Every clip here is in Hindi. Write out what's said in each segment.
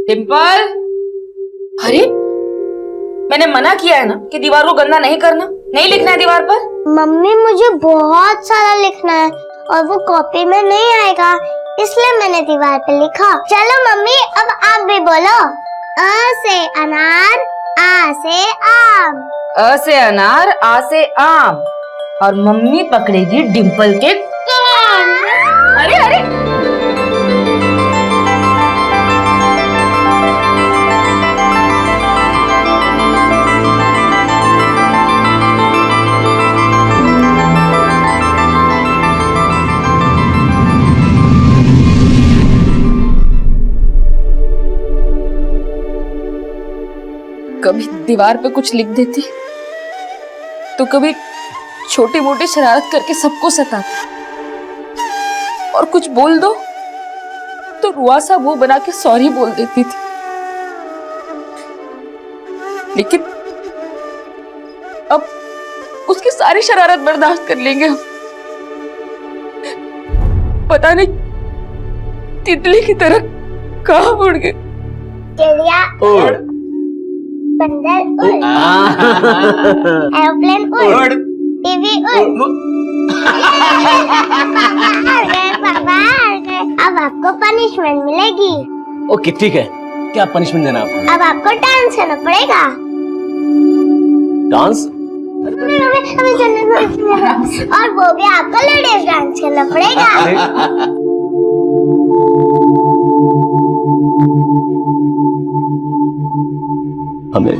डिम्पल, अरे मैंने मना किया है ना कि दीवार को गंदा नहीं करना, नहीं लिखना है दीवार पर। मम्मी मुझे बहुत सारा लिखना है और वो कॉपी में नहीं आएगा, इसलिए मैंने दीवार पे लिखा। चलो मम्मी अब आप भी बोलो। अ से अनार, आ से आम। अ से अनार, आ से आम। और मम्मी पकड़ेगी डिम्पल के कान। अरे अरे कभी दीवार पे कुछ लिख देती तो कभी छोटी मोटी शरारत करके सबको सताती, और कुछ बोल दो तो रुआसा मुंह बना के सॉरी बोल देती थी। लेकिन अब उसकी सारी शरारत बर्दाश्त कर लेंगे हम। पता नहीं तितली की तरह कहाँ उड़ गए। चिड़िया उड़, बंदर उड़, एरोप्लेन उड़, टीवी उड़। पापा अब आपको पनिशमेंट मिलेगी। ओके ठीक है, क्या पनिशमेंट देना आपको? अब आपको डांस करना पड़ेगा। डांस? हमें जन्नत और वो भी आपको लेडीज डांस करना पड़ेगा। हमें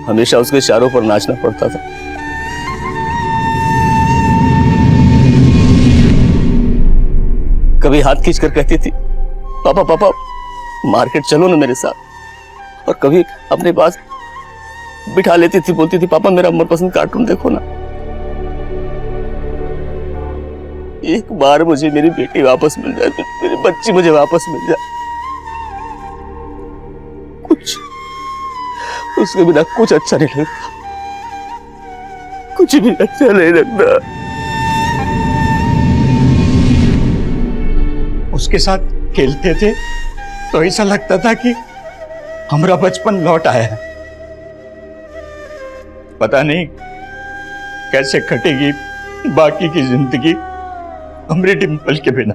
हमेशा उसके इशारों पर नाचना पड़ता था। कभी हाथ खींच कर कहती थी पापा पापा मार्केट चलो ना मेरे साथ, और कभी अपने पास बिठा लेती थी, बोलती थी पापा मेरा मनपसंद कार्टून देखो ना। एक बार मुझे मेरी बेटी वापस मिल जाए, मेरी बच्ची मुझे वापस मिल जाए। कुछ उसके बिना कुछ अच्छा नहीं लगता, कुछ भी अच्छा नहीं लगता। उसके साथ खेलते थे तो ऐसा लगता था कि हमारा बचपन लौट आया है। पता नहीं कैसे कटेगी बाकी की जिंदगी हमारे डिम्पल के बिना।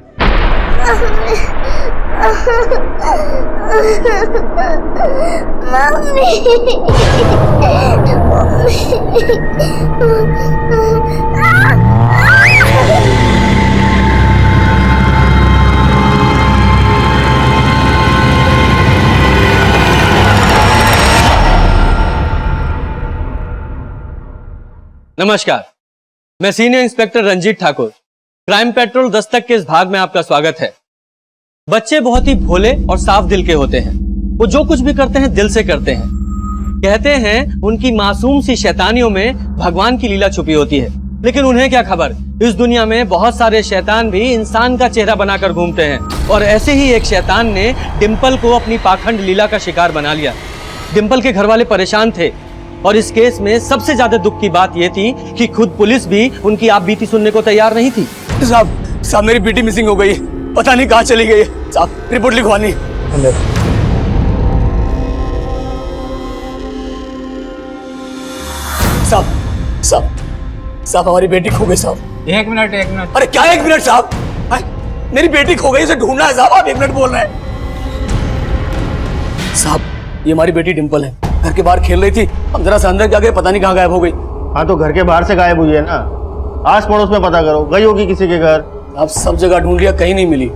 नमस्कार, मैं senior inspector Ranjeet Thakur. Crime patrol Dastak के इस भाग में आपका स्वागत है। बच्चे बहुत ही भोले और साफ दिल के होते हैं। वो जो कुछ भी करते हैं दिल से करते हैं। कहते हैं उनकी मासूम सी शैतानियों में भगवान की लीला छुपी होती है, लेकिन उन्हें क्या खबर, इस दुनिया में बहुत सारे शैतान भी इंसान का चेहरा बनाकर घूमते हैं। और ऐसे ही एक शैतान ने डिम्पल को अपनी पाखंड लीला का शिकार बना लिया। डिम्पल के घर वाले परेशान थे, और इस केस में सबसे ज्यादा दुख की बात यह थी कि खुद पुलिस भी उनकी आपबीती सुनने को तैयार नहीं थी। साहब मेरी बेटी मिसिंग हो गई, पता नहीं कहाँ चली गई। साहब रिपोर्ट लिखवानी। साहब हमारी बेटी खो गई साहब। एक मिनट। अरे क्या 1 मिनट साहब, मेरी बेटी खो गई, इसे ढूंढना है साहब। आप 1 मिनट बोल रहे हैं साहब। ये हमारी बेटी डिम्पल है, घर के बाहर खेल रही थी, हम जरा से अंदर क्या गए, पता नहीं कहाँ गायब हो गई। हाँ तो घर के बाहर से गायब हुई है ना, आस पड़ोस में पता करो, गई होगी किसी के घर। आप सब जगह ढूंढ लिया, कहीं नहीं मिली।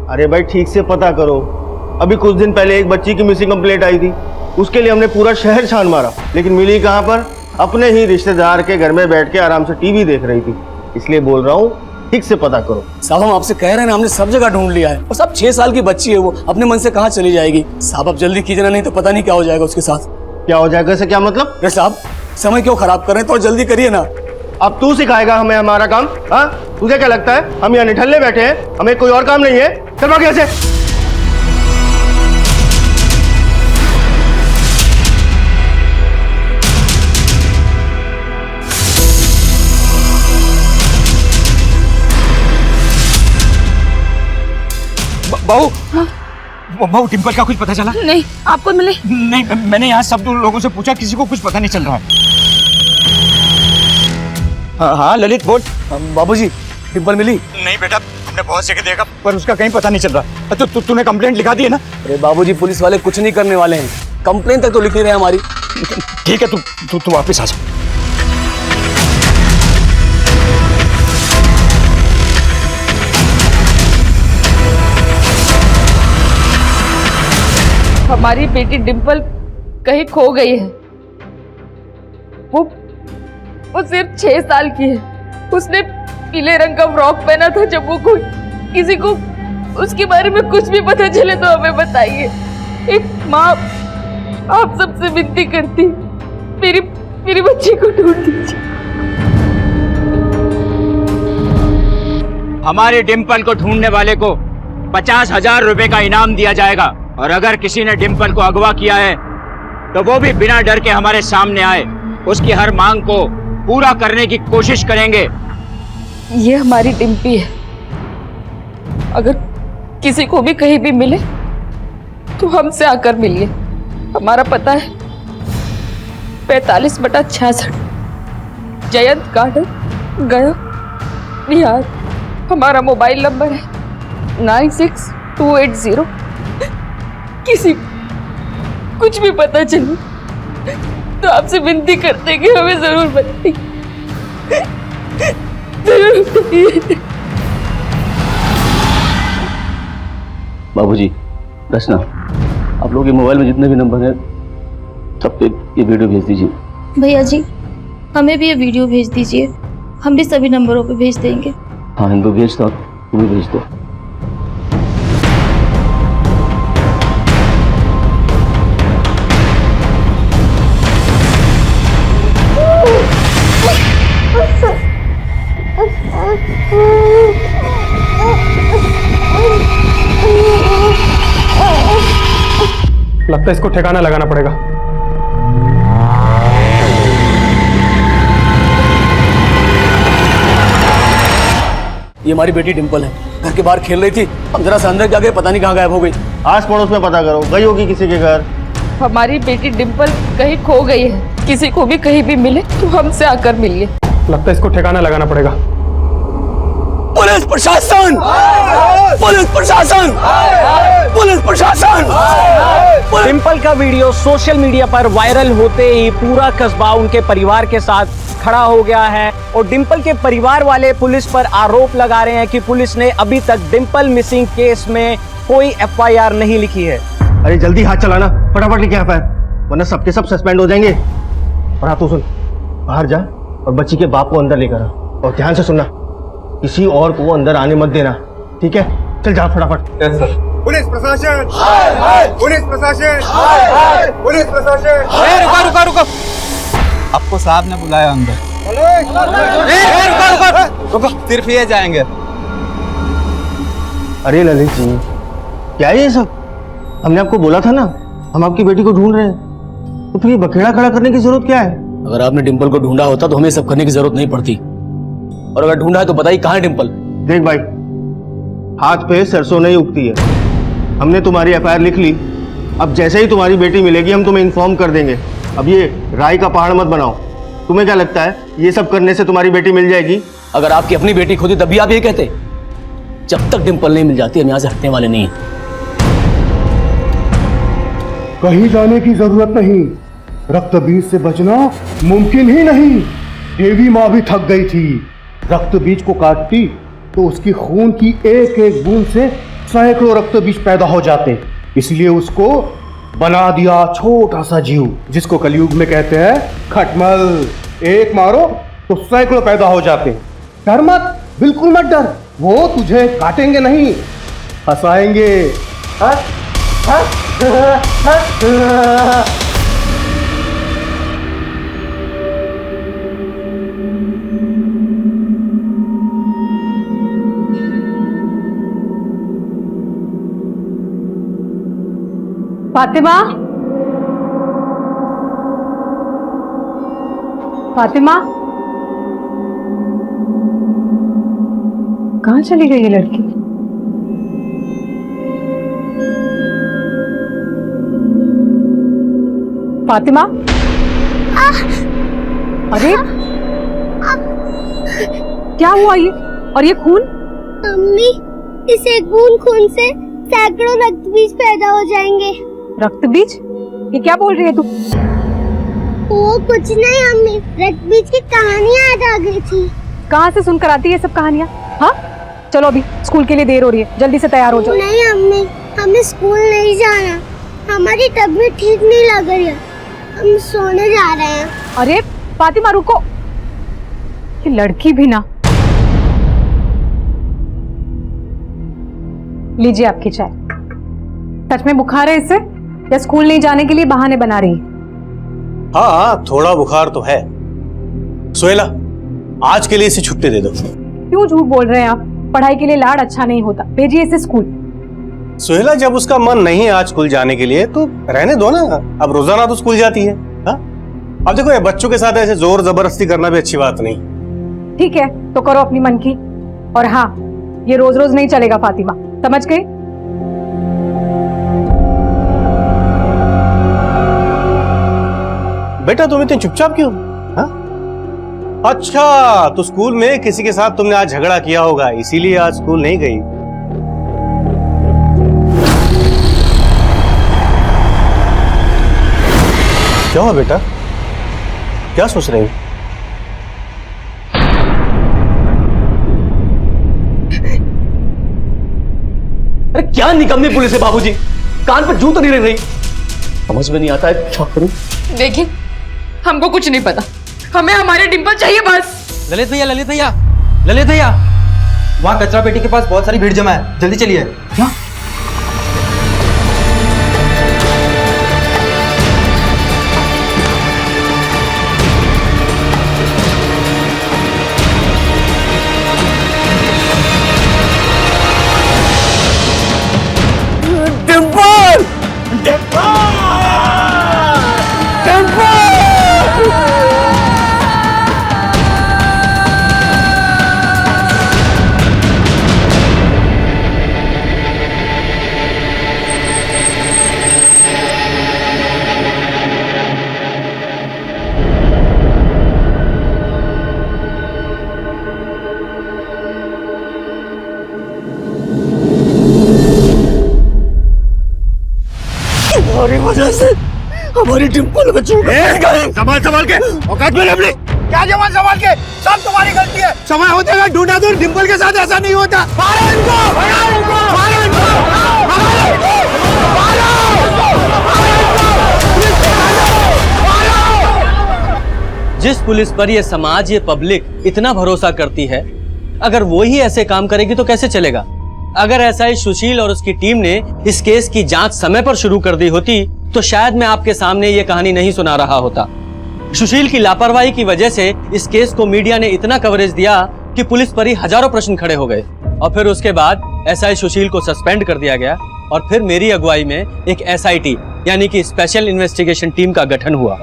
अरे भाई ठीक से पता करो, अभी कुछ दिन पहले एक बच्ची की मिसिंग कंप्लेंट आई थी, उसके लिए हमने पूरा शहर छान मारा, लेकिन मिली कहाँ पर? अपने ही रिश्तेदार के घर में बैठ के आराम से टीवी देख रही थी। इसलिए बोल रहा हूँ ठीक से पता करो। साहब हम आपसे कह रहे हैं ना, हमने सब जगह ढूंढ लिया है, और साहब 6 साल की बच्ची है, वो अपने मन से कहाँ चली जाएगी। साहब आप जल्दी कीजिए ना, नहीं तो पता नहीं क्या हो जाएगा उसके साथ। क्या हो जाएगा से क्या मतलब? अरे साहब समय क्यों खराब कर रहे हैं, तो जल्दी करिए ना। अब तू सिखाएगा हमें हमारा काम? हाँ तुझे क्या लगता है हम यहाँ निठल्ले बैठे हैं, हमें कोई और काम नहीं है? चल भाग यहाँ से। बहू, बहू डिम्पल का कुछ पता चला? नहीं, आपको मिले? नहीं, मैंने यहाँ सब लोगों से पूछा, किसी को कुछ पता नहीं चल रहा है। हाँ ललित बोल। बाबूजी डिम्पल मिली? नहीं बेटा, हमने बहुत जगह देखा पर उसका कहीं पता नहीं चल रहा। तो तूने कंप्लेंट लिखा दी है ना? अरे बाबूजी पुलिस वाले कुछ नहीं करने वाले हैं, कंप्लेन तक तो लिख नहीं रहे हमारी। ठीक है, तू वापस आ जा। हमारी बेटी डिम्पल कहीं खो गई है। वो सिर्फ 6 साल की है। उसने पीले रंग का फ्रॉक पहना था। जब वो कोई किसी को उसके बारे में कुछ भी पता चले तो हमें बताइए। एक माँ आप सबसे विनती करती, मेरी बच्ची को ढूंढ दीजिए। हमारे डिम्पल को ढूंढने वाले को 50,000 रुपए का इनाम दिया जाएगा, और अगर किसी ने डिम्पल को अगवा किया है तो वो भी बिना डर के हमारे सामने आए, उसकी हर मांग को पूरा करने की कोशिश करेंगे। ये हमारी डिम्पी है। अगर किसी को भी कहीं भी मिले तो हमसे आकर मिलिए। हमारा पता है 45/66 जयंत गार्डन, गया, बिहार। हमारा मोबाइल नंबर है 9628 किसी कुछ भी पता चले तो आपसे विनती करते हैं कि हमें जरूर बताइए, जरूर बताइए। बाबूजी रचना, आप लोगों के मोबाइल में जितने भी नंबर हैं सब पे ये वीडियो भेज दीजिए। भैया जी, हमें भी ये वीडियो भेज दीजिए, हम भी सभी नंबरों पे भेज देंगे। हाँ इनको भेज दो, तुम भी भेज दो। लगता है इसको ठिकाना लगाना पड़ेगा। ये हमारी बेटी डिम्पल है, घर के बाहर खेल रही थी, हम जरा सा अंदर जा गए, पता नहीं कहाँ गायब हो गई। आस पड़ोस में पता करो, गई होगी किसी के घर। हमारी बेटी डिम्पल कहीं खो गई है। किसी को भी कहीं भी मिले तो हमसे आकर मिलिए। लगता है इसको ठिकाना लगाना पड़ेगा। पुलिस प्रशासन, पुलिस प्रशासन, पुलिस प्रशासन। डिम्पल का वीडियो सोशल मीडिया पर वायरल होते ही पूरा कस्बा उनके परिवार के साथ खड़ा हो गया है, और डिम्पल के परिवार वाले पुलिस पर आरोप लगा रहे हैं कि पुलिस ने अभी तक डिम्पल मिसिंग केस में कोई FIR नहीं लिखी है। अरे जल्दी हाथ चलाना, फटाफट लिखे FIR, वरना सबके सब सस्पेंड हो जाएंगे। और हाँ, तू सुन, बाहर जा और बच्ची के बाप को अंदर लेकर आ, और ध्यान से सुनना, किसी और को अंदर आने मत देना, ठीक है? चल जा फटाफट। Yes sir. पुलिस प्रशासन, पुलिस प्रशासन, पुलिस प्रशासन। रुको, आपको साहब ने बुलाया अंदर। रुको, सिर्फ ये जाएंगे। अरे ललित जी, क्या है ये सब? हमने आपको बोला था ना, हम आपकी बेटी को ढूंढ रहे हैं, तो फिर ये बखेड़ा खड़ा करने की जरूरत क्या है? अगर आपने डिम्पल को ढूंढा होता तो हमें सब करने की जरूरत नहीं पड़ती, और अगर ढूंढा है तो बताइए कहाँ है डिम्पल? देख भाई, हाथ पे सरसों नहीं उगती है। हमने तुम्हारी FIR लिख ली, अब जैसे ही तुम्हारी बेटी मिलेगी हम तुम्हें इन्फॉर्म कर देंगे। अब ये राय का पहाड़ मत बनाओ। तुम्हें क्या लगता है ये सब करने से तुम्हारी बेटी मिल जाएगी? अगर आपकी अपनी बेटी खोती तभी आप ये कहते? जब तक डिम्पल नहीं मिल जाती हम यहाँ से हटने वाले नहीं हैं। कहीं जाने की जरूरत नहीं, रक्त बीज से बचना मुमकिन ही नहीं। देवी माँ भी थक गई थी, रक्त बीज को काटती तो उसकी खून की एक एक बूंद से सैकड़ों रक्त बीज पैदा हो जाते, इसलिए उसको बना दिया छोटा सा जीव, जिसको कलयुग में कहते हैं खटमल। एक मारो तो सैकड़ों पैदा हो जाते। डर मत, बिल्कुल मत डर, वो तुझे काटेंगे नहीं, हंसाएंगे। फातिमा, फातिमा, कहाँ चली गई ये लड़की? फातिमा, अरे क्या हुआ ये? और ये खून? मम्मी, इस एक बूंद खून से सैकड़ों रक्त बीज पैदा हो जाएंगे। रक्त बीज? ये क्या बोल रही है तू? वो कुछ नहीं अम्मी, रक्त बीज की कहानियाँ याद आ गई थी। कहाँ से सुनकर आती है ये सब कहानियाँ? हाँ, चलो अभी स्कूल के लिए देर हो रही है, जल्दी से तैयार हो जाओ। नहीं अम्मी, हमें स्कूल नहीं जाना, हमारी तबीयत ठीक नहीं लग रही है, हम सोने जा रहे हैं। अरे फातिमा रुको, ये लड़की भी ना। लीजिए आपकी चाय। सच में बुखार है इससे या स्कूल नहीं जाने के लिए बहाने बना रही है? हाँ, थोड़ा बुखार तो है। सोहेला, आज के लिए इसे छुट्टी दे दो। क्यों झूठ बोल रहे हैं आप? पढ़ाई के लिए लाड अच्छा नहीं होता, भेजिए इसे स्कूल। सोहेला, जब उसका मन नहीं है आज स्कूल जाने के लिए तो रहने दो ना, अब रोजाना तो स्कूल जाती है। हाँ? अब देखो, ये बच्चों के साथ ऐसे जोर जबरदस्ती करना भी अच्छी बात नहीं। ठीक है तो करो अपनी मन की, और हाँ, ये रोज रोज नहीं चलेगा फातिमा, समझ गई? बेटा तुम इतने चुपचाप क्यों? हाँ? अच्छा, तो स्कूल में किसी के साथ तुमने आज झगड़ा किया होगा, इसीलिए आज स्कूल नहीं गई। क्या हुआ बेटा, क्या सोच रहे हो? अरे क्या निकम्मी पुलिस है बाबूजी, कान पर जू तो नहीं रह रही, समझ में नहीं आता है क्या करूं। देखिए, हमको कुछ नहीं पता, हमें हमारे डिंपल चाहिए बस। ललित भैया, ललित भैया, ललित भैया, वहाँ कचरा पेटी के पास बहुत सारी भीड़ जमा है, जल्दी चलिए। क्या? तुम्हारी वजह से हमारी डिंपल बच्ची संभाल के औकात में अपने। क्या जवान संभाल के, सब तुम्हारी गलती है। समय होते हुए ढूंढा दूर, डिंपल के साथ ऐसा नहीं होता। मारो इनको, मारो इनको, मारो इनको, मारो इनको, मारो। जिस पुलिस पर ये समाज, ये पब्लिक इतना भरोसा करती है, अगर वो ही ऐसे काम करेगी तो कैसे चलेगा? अगर एसआई सुशील और उसकी टीम ने इस केस की जांच समय पर शुरू कर दी होती तो शायद मैं आपके सामने ये कहानी नहीं सुना रहा होता। सुशील की लापरवाही की वजह से इस केस को मीडिया ने इतना कवरेज दिया कि पुलिस पर ही हजारों प्रश्न खड़े हो गए, और फिर उसके बाद एसआई सुशील को सस्पेंड कर दिया गया, और फिर मेरी अगुवाई में एक एसआईटी यानी कि स्पेशल इन्वेस्टिगेशन टीम का गठन हुआ।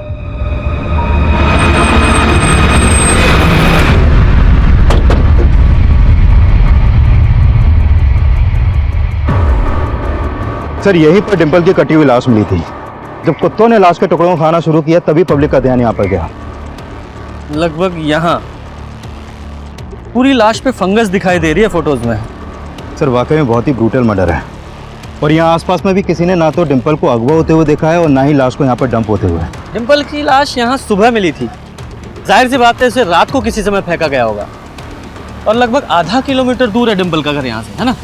सर, यहीं पर डिंपल की कटी हुई लाश मिली थी। जब कुत्तों ने लाश के टुकड़ों को खाना शुरू किया तभी पब्लिक का ध्यान यहाँ पर गया। लगभग यहाँ पूरी लाश पे फंगस दिखाई दे रही है फोटोज में। सर, वाकई में बहुत ही ब्रूटल मर्डर है, और यहाँ आसपास में भी किसी ने ना तो डिंपल को अगवा होते हुए देखा है और ना ही लाश को यहाँ पर डंप होते हुए। डिंपल की लाश यहाँ सुबह मिली थी, जाहिर सी बात है उसे रात को किसी समय फेंका गया होगा, और लगभग आधा किलोमीटर दूर है डिंपल का घर यहाँ से, है ना?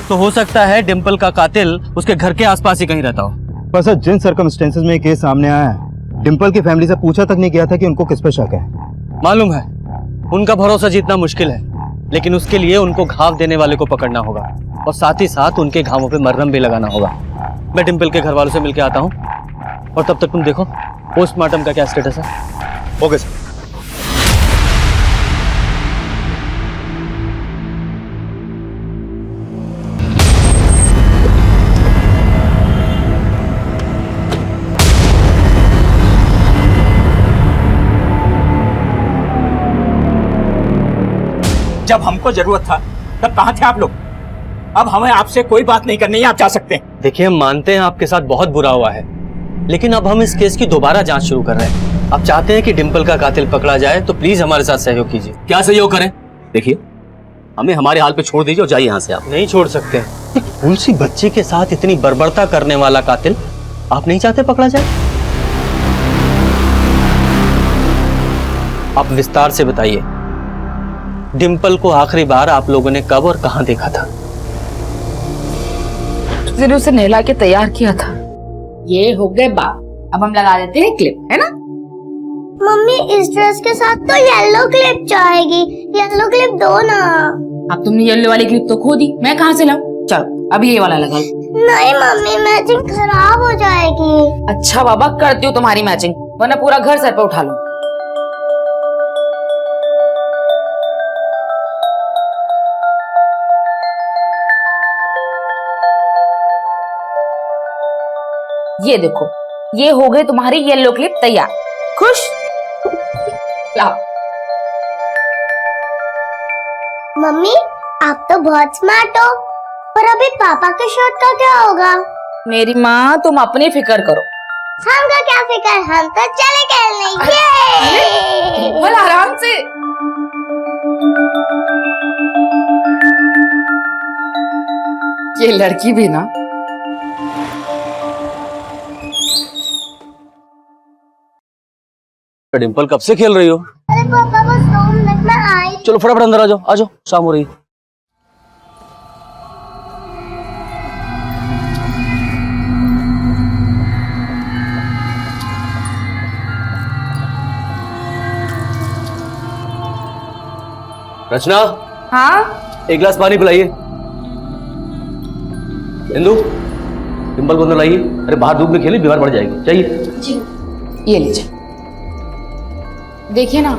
तो हो सकता है डिंपल का कातिल उसके घर के आसपास ही कहीं रहता हो। पर सर, जिन सर्कमस्टेंसेस में ये केस सामने आया है, डिंपल की फैमिली से पूछा तक नहीं किया था कि उनको किस पे शक है। मालूम है, उनका भरोसा जीतना मुश्किल है, लेकिन उसके लिए उनको घाव देने वाले को पकड़ना होगा, और साथ ही साथ उनके घावों पे मरहम भी लगाना होगा। मैं डिंपल के घर वालों से मिलकर आता हूँ, और तब तक तुम देखो पोस्टमार्टम का क्या स्टेटस है। Okay sir. जब हमको जरूरत था तब कहाँ थे आप लोग? अब हमें आपसे कोई बात नहीं करनी है, आप जा सकते हैं। देखिए, हम मानते हैं आपके साथ बहुत बुरा हुआ है, लेकिन अब हम इस केस की दोबारा जांच शुरू कर रहे हैं। आप चाहते हैं कि डिंपल का कातिल पकड़ा जाए तो प्लीज हमारे साथ सहयोग कीजिए। क्या सहयोग करें? देखिए, हमें हमारे हाल पे छोड़ दीजिए और जाइए यहाँ से। आप नहीं छोड़ सकते। एक फूल सी बच्ची के साथ इतनी बर्बरता करने वाला कातिल आप नहीं चाहते पकड़ा जाए? आप विस्तार से बताइए, डिंपल को आखिरी बार आप लोगों ने कब और कहां देखा था? जिन्हें उसे नहला के तैयार किया था। ये हो गए बात, अब हम लगा देते हैं क्लिप, है ना? मम्मी इस ड्रेस के साथ तो येलो क्लिप चाहेगी, येलो क्लिप दो ना। अब तुमने येलो वाली क्लिप तो खो दी, मैं कहाँ से लाऊं? चलो अब ये वाला लगा लो। नहीं मम्मी, मैचिंग खराब हो जाएगी। अच्छा बाबा, करती हूँ तुम्हारी मैचिंग, वरना पूरा घर सर पे उठा लो। ये देखो, ये हो गई तुम्हारी येलो क्लिप तैयार। खुश? लाओ। मम्मी आप तो बहुत स्मार्ट हो, पर अभी पापा के शर्ट का क्या होगा? मेरी माँ, तुम अपनी फिक्र करो। हमका क्या फिक्र, हम तो चले खेलने। ये बोल आराम से। ये लड़की भी ना। डिंपल कब से खेल रही हो? अरे पापा बस 2 मिनट में आई। चलो फटाफट अंदर आ जाओ, आ जाओ, शाम हो रही है। रचना, हाँ एक गिलास पानी पिलाइए। इंदु, डिंपल को अंदर लाइए। अरे बाहर धूप में खेली, बीमार पड़ जाएगी। चाहिए? ये लीजिए। देखिए ना,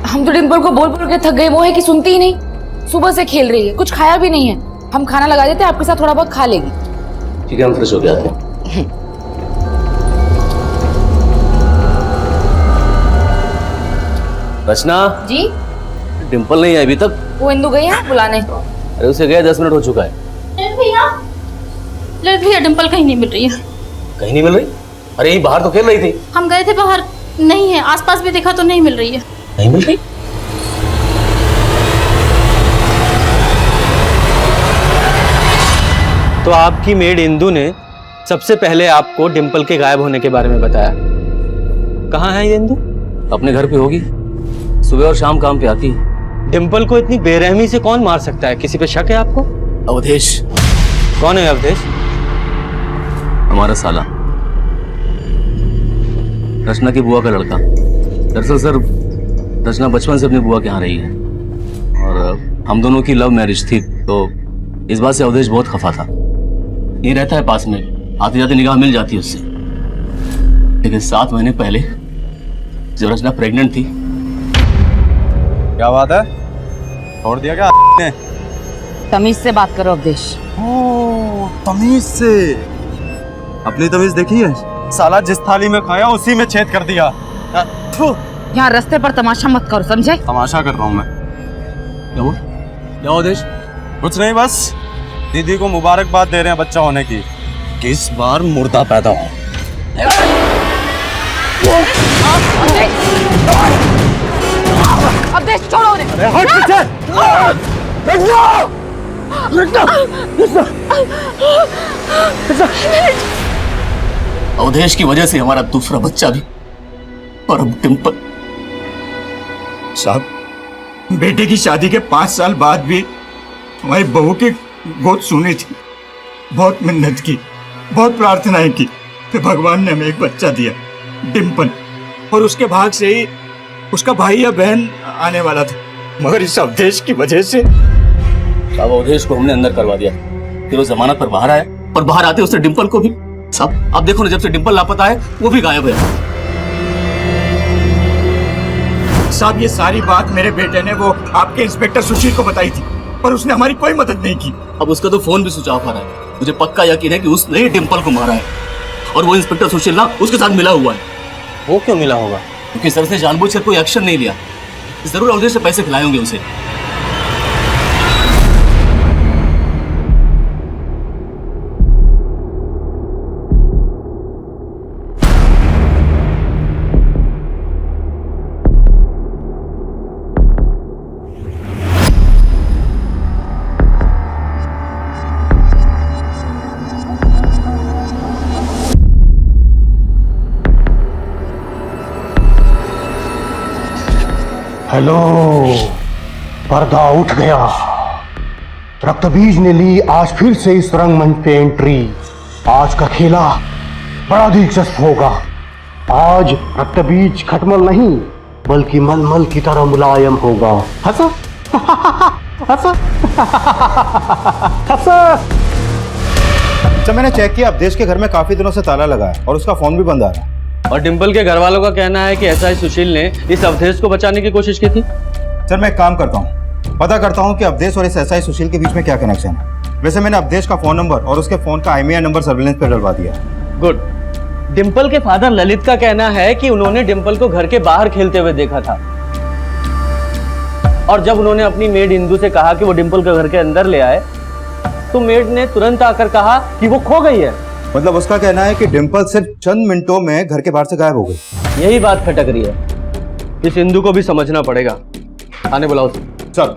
हम तो डिंपल को बोल बोल के थक गए, वो है कि सुनती ही नहीं। सुबह से खेल रही है, कुछ खाया भी नहीं है। हम खाना लगा देते, आपके साथ थोड़ा बहुत खा लेगी। ठीक है, हम फ्रेश हो के आते हैं। रचना जी, डिंपल नहीं आई अभी तक? वो इंदु गई है बुलाने। अरे उसे गए 10 मिनट हो चुका है। भैया डिंपल कहीं नहीं मिल रही है। कहीं नहीं मिल रही? अरे यही बाहर तो खेल रही थी। हम गए थे बाहर, नहीं है। आसपास भी देखा तो नहीं मिल रही है। नहीं मिल रही? तो आपकी मेड इंदु ने सबसे पहले आपको डिंपल के गायब होने के बारे में बताया। कहाँ है ये इंदु? अपने घर पे होगी, सुबह और शाम काम पे आती है। डिंपल को इतनी बेरहमी से कौन मार सकता है? किसी पे शक है आपको? अवधेश। कौन है अवधेश? हमारा साला, रचना की बुआ का लड़का। दरअसल सर, रचना बचपन से अपनी बुआ के यहाँ रही है और हम दोनों की लव मैरिज थी, तो इस बात से अवधेश बहुत खफा था। ये रहता है पास में, आते जाते निगाह मिल जाती है उससे। लेकिन 7 महीने पहले जब रचना प्रेग्नेंट थी। क्या बात है, छोड़ दिया क्या ने? तमीज से बात करो अवधेश। ओ, तमीज से। अपनी तमीज देखी है? साला जिस थाली में खाया उसी में छेद कर दिया। यहाँ रास्ते पर तमाशा मत करो, समझे? तमाशा कर रहा हूँ मैं। क्या हुआ? क्या अवधेश? कुछ नहीं, बस दीदी को मुबारकबाद दे रहे हैं बच्चा होने की। किस बार मुर्दा पैदा हो। अवधेश छोड़ो उन्हें। अरे हट पीछे। अवधेश की वजह से हमारा दूसरा बच्चा भी, और अब डिंपल। साहब, बेटे की शादी के 5 साल बाद भी हमारी बहू की गोद सुनी थी। बहुत मिन्नत की, बहुत प्रार्थनाएं की, फिर भगवान ने हमें एक बच्चा दिया, डिंपल। और उसके भाग से ही उसका भाई या बहन आने वाला था, मगर इस अवधेश की वजह से। अब अवधेश को हमने अंदर करवा दिया, फिर वो जमानत पर बाहर आया, और बाहर आते उसने डिंपल को भी। साहब आप देखो ना, जब से डिंपल लापता है वो भी गायब है। साहब ये सारी बात मेरे बेटे ने वो आपके इंस्पेक्टर सुशील को बताई थी, पर उसने हमारी कोई मदद नहीं की। अब उसका तो फोन भी स्विच ऑफ आ रहा है। मुझे पक्का यकीन है कि उसने ही डिंपल को मारा है, और वो इंस्पेक्टर सुशील ना उसके साथ मिला हुआ है। वो क्यों मिला होगा? क्योंकि सर से जानबूझकर कोई एक्शन नहीं लिया। जरूर अवधेश से पैसे खिलाए होंगे उसे। हेलो, पर्दा उठ गया। रक्तबीज ने ली आज फिर से इस रंगमंच पे एंट्री। आज का खेला बड़ा दिलचस्प होगा। आज रक्तबीज खटमल नहीं बल्कि मलमल की तरह मुलायम होगा। हंसा हंसा हंसा। जब मैंने चेक किया अवधेश के घर में काफी दिनों से ताला लगा है और उसका फोन भी बंद आ रहा है। और डिंपल के घर वालों का कहना है कि एसआई सुशील ने इस अवधेश को बचाने की कोशिश की थी। सर मैं एक काम करता हूँ, पता करता हूँ कि अवधेश और इस एसआई सुशील के बीच में क्या कनेक्शन है। वैसे मैंने अवधेश का फोन नंबर और उसके फोन का IMEI नंबर सर्विलेंस पे डलवा दिया है। गुड। डिंपल के फादर ललित का कहना है कि उन्होंने डिंपल को घर के बाहर खेलते हुए देखा था, और जब उन्होंने अपनी मेड इंदू से कहा कि वो डिंपल को घर के अंदर ले आए तो मेड ने तुरंत आकर कहा कि वो खो गई है। मतलब उसका कहना है कि डिंपल सिर्फ चंद मिनटों में घर के बाहर से गायब हो गई। यही बात खटक रही है। इस इंदू को भी समझना पड़ेगा। आने बुलाओ सर।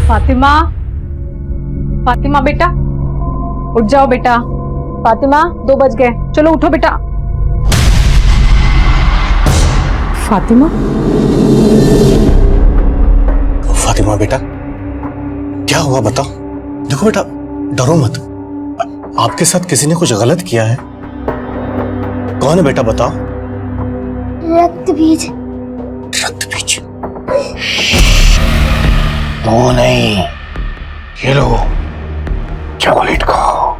फातिमा, फातिमा बेटा उठ जाओ बेटा। फातिमा 2 बज गए, चलो उठो बेटा। फातिमा, फातिमा बेटा क्या हुआ बताओ। देखो बेटा डरो मत, आपके साथ किसी ने कुछ गलत किया है। कौन है बेटा बताओ। रक्तबीज। रक्तबीज? वो नहीं, ये लो चॉकलेट खाओ।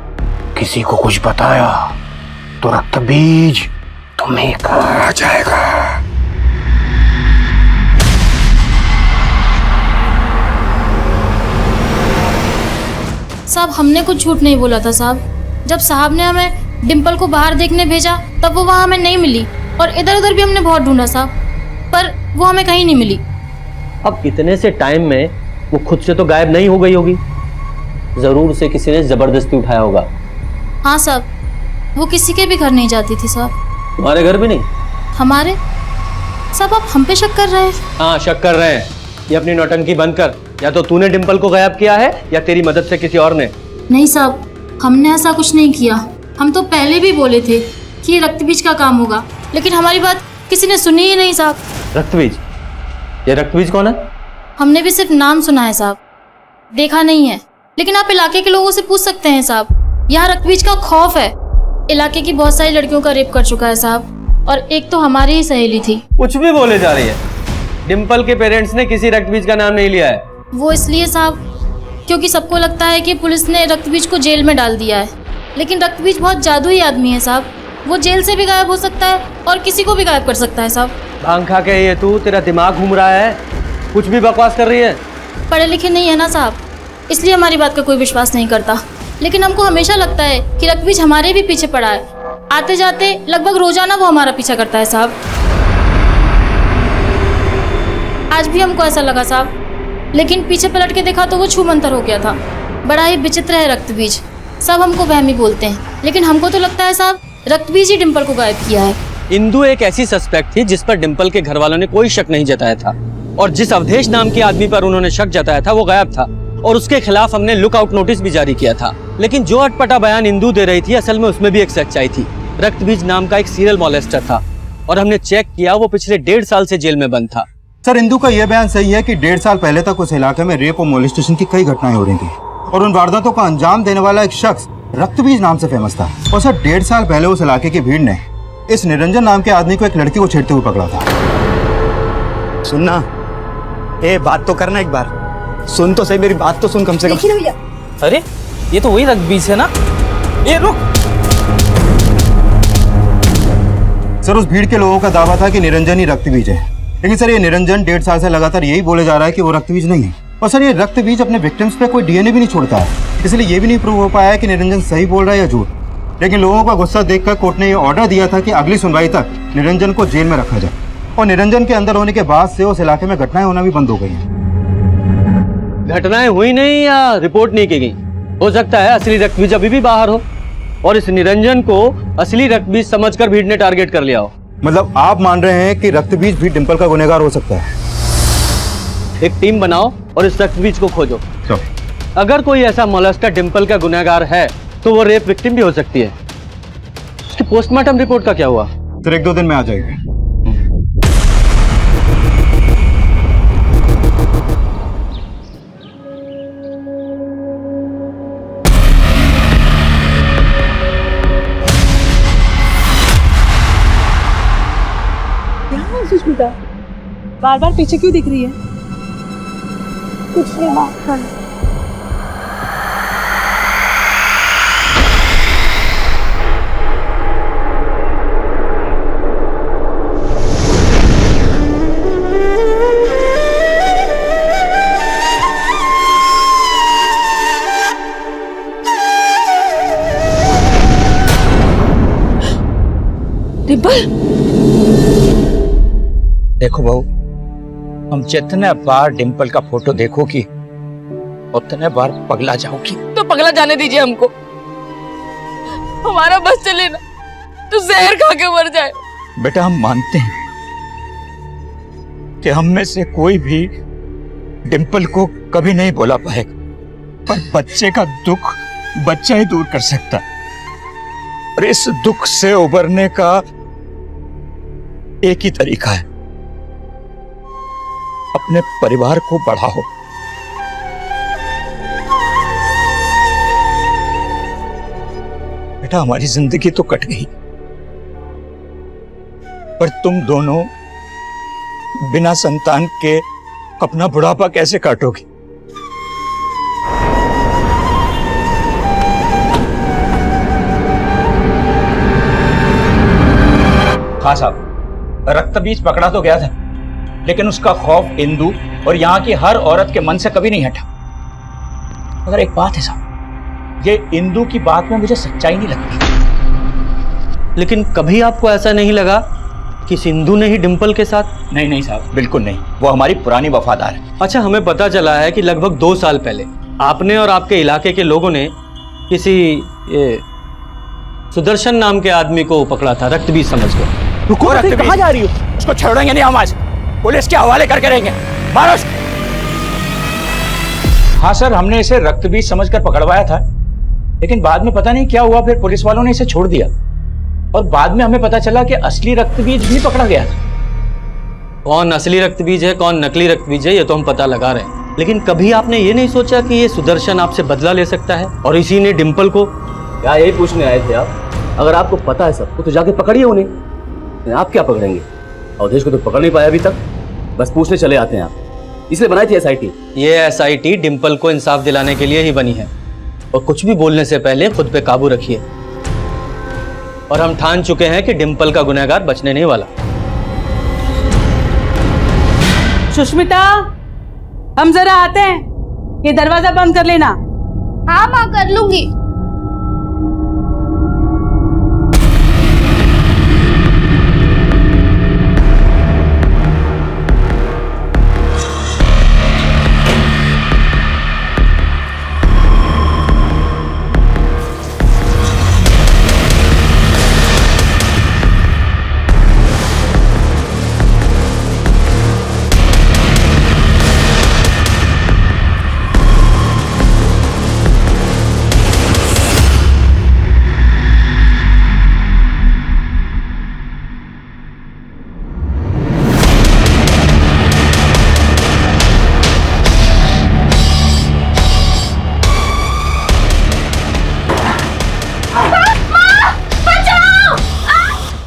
किसी को कुछ बताया तो रक्तबीज तुम्हें खा जाएगा। साहब हमने कुछ झूठ नहीं बोला था साहब। जब साहब ने हमें डिंपल को बाहर देखने भेजा तब वो वहाँ हमें नहीं मिली, और इधर उधर भी हमने बहुत ढूंढा साहब, पर वो हमें कहीं नहीं मिली। अब इतने से टाइम में वो खुद से तो गायब नहीं हो गई होगी, जरूर से किसी ने जबरदस्ती उठाया होगा। हाँ साहब, वो किसी के भी घर नहीं जाती थी साहब। तुम्हारे घर भी नहीं? हमारे? साहब आप हम पे शक कर रहे हैं? हाँ शक कर रहे हैं। ये अपनी नौटंकी बंद कर। या तो तूने डिंपल को गायब किया है या तेरी मदद से किसी और ने। नहीं साहब, हमने ऐसा कुछ नहीं किया। हम तो पहले भी बोले थे कि ये रक्तबीज का काम होगा, लेकिन हमारी बात किसी ने सुनी ही नहीं साहब। रक्तबीज? ये रक्तबीज कौन है? हमने भी सिर्फ नाम सुना है साहब, देखा नहीं है। लेकिन आप इलाके के लोगों से पूछ सकते हैं साहब। यहाँ रक्तबीज का खौफ है। इलाके की बहुत सारी लड़कियों का रेप कर चुका है साहब, और एक तो हमारी ही सहेली थी। कुछ भी बोले जा रही है। डिंपल के पेरेंट्स ने किसी रक्तबीज का नाम नहीं लिया है। वो इसलिए साहब क्योंकि सबको लगता है कि पुलिस ने रक्तबीज को जेल में डाल दिया है, लेकिन रक्तबीज बहुत जादुई आदमी है साहब। वो जेल से भी गायब हो सकता है और किसी को भी गायब कर सकता है साहब। भांग खा के ये तू, तेरा दिमाग घूम रहा है, कुछ भी बकवास कर रही है। पढ़े लिखे नहीं है ना साहब, इसलिए हमारी बात का कोई विश्वास नहीं करता। लेकिन हमको हमेशा लगता है कि रक्तबीज हमारे भी पीछे पड़ा है। आते जाते लगभग रोजाना वो हमारा पीछा करता है साहब। आज भी हमको ऐसा लगा साहब, लेकिन पीछे पलट के देखा तो वो छूमंतर हो गया था। बड़ा ही विचित्र है रक्तबीज। सब हमको वहमी बोलते हैं, लेकिन हमको तो लगता है साहब रक्तबीज ही डिंपल को गायब किया है। इंदू एक ऐसी सस्पेक्ट थी जिस पर डिंपल के घर वालों ने कोई शक नहीं जताया था, और जिस अवधेश नाम के आदमी पर उन्होंने शक जताया था वो गायब था, और उसके खिलाफ हमने लुकआउट नोटिस भी जारी किया था। लेकिन जो अटपटा बयान इंदू दे रही थी, असल में उसमें भी एक सच्चाई थी। रक्तबीज नाम का एक सीरियल मॉलेस्टर था, और हमने चेक किया वो पिछले 1.5 साल से जेल में बंद था। सर इंदू का यह बयान सही है कि 1.5 साल पहले तक उस इलाके में रेप और मोलेस्टेशन की कई घटनाएं हो रही थी, और उन वारदातों का अंजाम देने वाला एक शख्स रक्तबीज नाम से फेमस था। और सर 1.5 साल पहले उस इलाके की भीड़ ने इस निरंजन नाम के आदमी को एक लड़की को छेड़ते हुए पकड़ा था। सुनना, ए बात तो करना, एक बार सुन तो सही, मेरी बात तो सुन कम से कम। अरे ये तो वही रक्तबीज है ना। ये रुक। सर उस भीड़ के लोगों का दावा था कि निरंजन ही रक्तबीज है, लेकिन सर ये निरंजन 1.5 साल से लगातार यही बोले जा रहा है कि वो रक्तबीज नहीं है। और सर ये रक्तबीज अपने विक्टिम्स पे कोई DNA भी नहीं छोड़ता है, इसलिए ये भी नहीं प्रूव हो पाया है कि निरंजन सही बोल रहा है या झूठ। लेकिन लोगों का गुस्सा देखकर कोर्ट ने ये ऑर्डर दिया था कि अगली सुनवाई तक निरंजन को जेल में रखा जाए, और निरंजन के अंदर होने के बाद से उस इलाके में घटनाएं होना भी बंद हो गई हैं। घटनाएं हुई नहीं या रिपोर्ट नहीं की गई। हो सकता है असली रक्तबीज अभी भी बाहर हो, और इस निरंजन को असली रक्तबीज समझकर भीड़ ने टारगेट कर लिया हो। मतलब आप मान रहे हैं कि रक्तबीज भी डिंपल का गुनहगार हो सकता है? एक टीम बनाओ और इस रक्तबीज को खोजो। अगर कोई ऐसा मोलेस्टर डिंपल का गुनहगार है तो वो रेप विक्टिम भी हो सकती है। उसकी पोस्टमार्टम रिपोर्ट का क्या हुआ? सर 1-2 दिन में आ जाएगा। बार बार पीछे क्यों दिख रही है? कुछ नहीं, बात कर। डिम्पल, देखो बहू, हम जितने बार डिम्पल का फोटो देखोगी उतने बार पगला जाओगी। तो पगला जाने दीजिए हमको, हमारा बस चले ना तो जहर खा के मर जाए। बेटा हम मानते हैं कि हम में से कोई भी डिम्पल को कभी नहीं बोला पाएगा, पर बच्चे का दुख बच्चा ही दूर कर सकता है। और इस दुख से उबरने का एक ही तरीका है, अपने परिवार को बढ़ाओ। बेटा हमारी जिंदगी तो कट गई, पर तुम दोनों बिना संतान के अपना बुढ़ापा कैसे काटोगे? हाँ साहब, रक्त बीज पकड़ा तो गया था, लेकिन उसका खौफ इंदु और यहाँ की हर औरत के मन से कभी नहीं हटा। मगर एक बात है साहब, ये इंदु की बात में मुझे सच्चाई नहीं लगती। लेकिन कभी आपको ऐसा नहीं लगा कि सिंधु ने ही डिम्पल के साथ? नहीं नहीं साहब, बिल्कुल नहीं, वो हमारी पुरानी वफादार है। अच्छा, हमें पता चला है कि लगभग 2 साल पहले आपने और आपके इलाके के लोगों ने किसी सुदर्शन नाम के आदमी को पकड़ा था, रक्त बीज समझकर। कहाँ जा रही हो? उसको छोड़ेंगे नहीं हम आज, पुलिस के हवाले करके रहेंगे। मारो उसको। हाँ सर, हमने इसे रक्त बीज समझकर पकड़वाया था, लेकिन बाद में पता नहीं क्या हुआ, फिर पुलिस वालों ने इसे छोड़ दिया और बाद में हमें पता चला कि असली रक्त बीज भी पकड़ा गया था। कौन असली रक्त बीज है, कौन नकली रक्त बीज है, ये तो हम पता लगा रहे हैं, लेकिन कभी आपने ये नहीं सोचा कि ये सुदर्शन आपसे बदला ले सकता है और इसी ने डिम्पल को? क्या यही पूछने आए थे आप? अगर आपको पता है सबको तो जाके पकड़िए उन्हें, आप क्या पकड़ेंगे? अवधेश को तो पकड़ नहीं पाया अभी तक, बस पूछने चले आते हैं आप। इसलिए बनाई थी एसआईटी। ये एसआईटी डिम्पल को इंसाफ दिलाने के लिए ही बनी है, और कुछ भी बोलने से पहले खुद पे काबू रखिए। और हम ठान चुके हैं कि डिम्पल का गुनहगार बचने नहीं वाला। सुष्मिता, हम जरा आते हैं, ये दरवाजा बंद कर लेना। हाँ माँ, कर लूंगी।